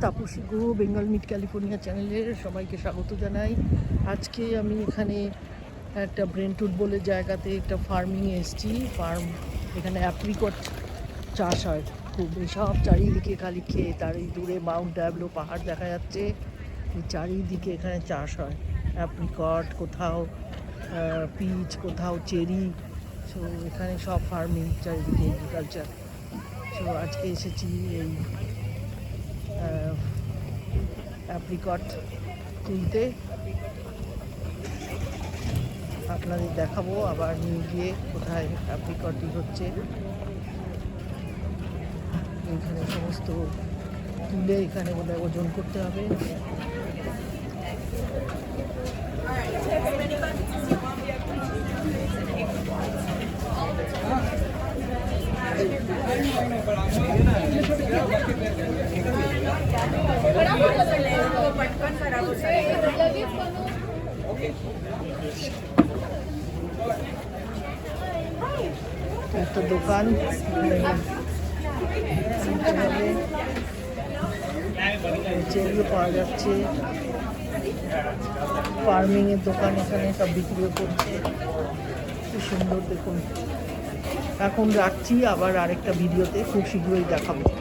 তাপসী গো Bengal meet California চ্যানেলের সবাইকে স্বাগত জানাই। আজকে আমি এখানে একটা ব্রেন্টউড বলে জায়গাতে একটা ফার্মিংয়ে এসেছি। এখানে অ্যাপ্রিকট চাষ হয় খুব। এসব চারিদিকে খালি ক্ষেত, আর এই দূরে মাউন্ট ডাবলো পাহাড় দেখা যাচ্ছে। এই চারিদিকে এখানে চাষ হয় অ্যাপ্রিকট, কোথাও পিচ, কোথাও চেরি। সো এখানে সব ফার্মিং, চারিদিকে এগ্রিকালচার। সো আজকে এসেছি এই অ্যাপ্রিকট তুলতে। আপনাদের দেখাবো আবার নিয়ে গিয়ে কোথায় অ্যাপ্রিকটই হচ্ছে। এখানে সমস্ত তুলে এখানে বোধহয় ওজন করতে হবে। একটা দোকান, চেরিও পাওয়া যাচ্ছে। ফার্মিংয়ের দোকান এখানে সব বিক্রিও করছে। খুব সুন্দর দেখুন। এখন রাখছি, আবার আরেকটা ভিডিওতে খুব শীঘ্রই দেখাবো।